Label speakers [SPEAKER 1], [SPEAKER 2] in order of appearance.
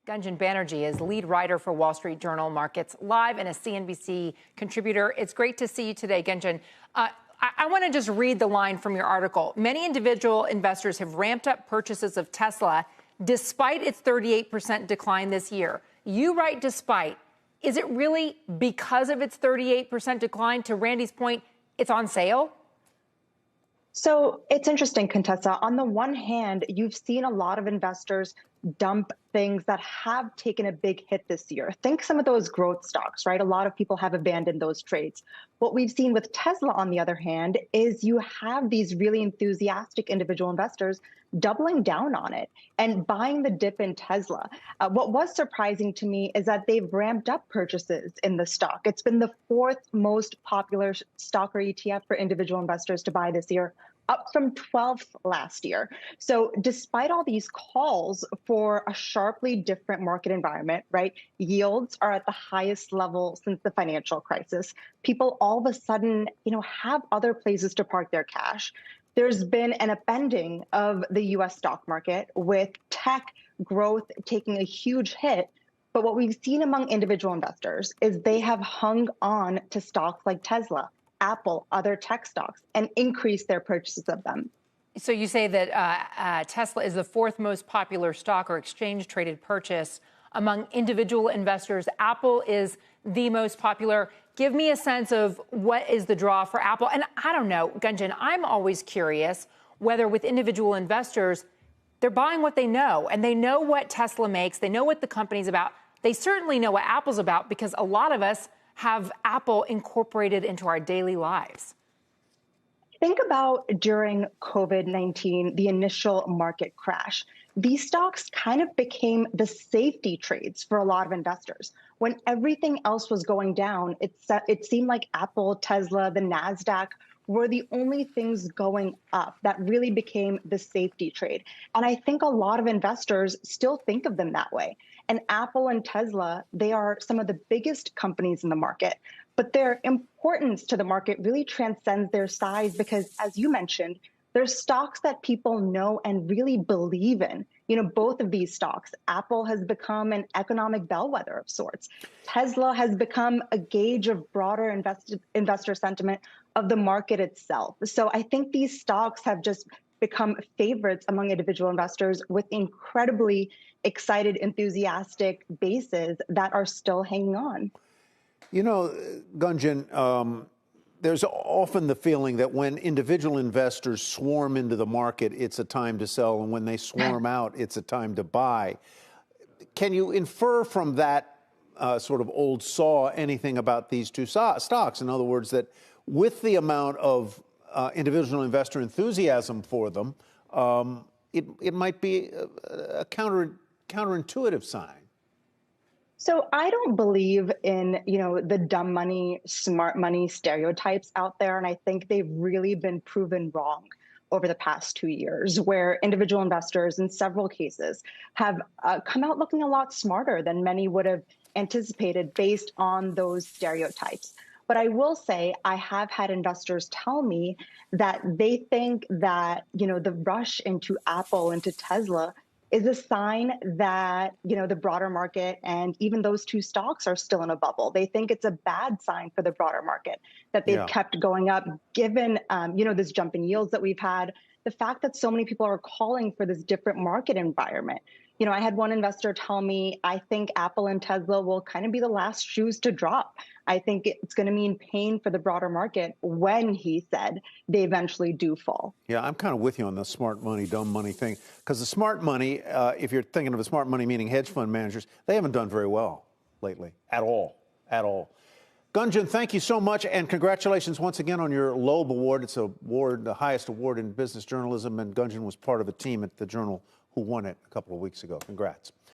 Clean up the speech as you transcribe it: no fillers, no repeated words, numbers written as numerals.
[SPEAKER 1] Gunjan Banerjee is lead writer for Wall Street Journal Markets Live and a CNBC contributor. It's great to see you today, Gunjan. I want to just read the line from your article. Many individual investors have ramped up purchases of Tesla despite its 38% decline this year. You write despite. Is it really because of its 38% decline? To Randy's point, it's on sale?
[SPEAKER 2] So it's interesting, Contessa. On the one hand, you've seen a lot of investors dump things that have taken a big hit this year. Think some of those growth stocks, right? A lot of people have abandoned those trades. What we've seen with Tesla, on the other hand, is you have these really enthusiastic individual investors doubling down on it and buying the dip in Tesla. What was surprising to me is that they've ramped up purchases in the stock. It's been the fourth most popular stock or ETF for individual investors to buy this year, up from 12th last year. So despite all these calls for a sharply different market environment, right? Yields are at the highest level since the financial crisis. People all of a sudden, have other places to park their cash. There's been an upending of the US stock market with tech growth taking a huge hit. But what we've seen among individual investors is they have hung on to stocks like Tesla, Apple, other tech stocks, and increase their purchases of them.
[SPEAKER 1] So you say that Tesla is the fourth most popular stock or exchange-traded purchase among individual investors. Apple is the most popular. Give me a sense of what is the draw for Apple. And I don't know, Gunjan, I'm always curious whether with individual investors, they're buying what they know, and they know what Tesla makes. They know what the company's about. They certainly know what Apple's about because a lot of us have Apple incorporated into our daily lives.
[SPEAKER 2] Think about during COVID-19, the initial market crash. These stocks kind of became the safety trades for a lot of investors. When everything else was going down, it seemed like Apple, Tesla, the NASDAQ were the only things going up that really became the safety trade. And I think a lot of investors still think of them that way. And Apple and Tesla, they are some of the biggest companies in the market, but their importance to the market really transcends their size because, as you mentioned, they're stocks that people know and really believe in. Both of these stocks, Apple has become an economic bellwether of sorts. Tesla has become a gauge of broader investor sentiment of the market itself. So I think these stocks have just become favorites among individual investors with incredibly excited, enthusiastic bases that are still hanging on.
[SPEAKER 3] Gunjan, there's often the feeling that when individual investors swarm into the market, it's a time to sell, and when they swarm out, it's a time to buy. Can you infer from that sort of old saw anything about these two stocks? In other words, that with the amount of individual investor enthusiasm for them, it might be a counterintuitive sign.
[SPEAKER 2] So I don't believe in, the dumb money, smart money stereotypes out there. And I think they've really been proven wrong over the past 2 years, where individual investors in several cases have come out looking a lot smarter than many would have anticipated based on those stereotypes. But I will say I have had investors tell me that they think that, the rush into Apple, into Tesla, is a sign that, the broader market and even those two stocks are still in a bubble. They think it's a bad sign for the broader market that they've kept going up, given, this jump in yields that we've had, the fact that so many people are calling for this different market environment. I had one investor tell me, I think Apple and Tesla will kind of be the last shoes to drop. I think it's going to mean pain for the broader market when, he said, they eventually do fall.
[SPEAKER 3] Yeah, I'm kind of with you on the smart money, dumb money thing, because the smart money, if you're thinking of a smart money meaning hedge fund managers, they haven't done very well lately, at all. Gunjan, thank you so much, and congratulations once again on your Loeb Award. It's the highest award in business journalism, and Gunjan was part of a team at the Journal who won it a couple of weeks ago. Congrats.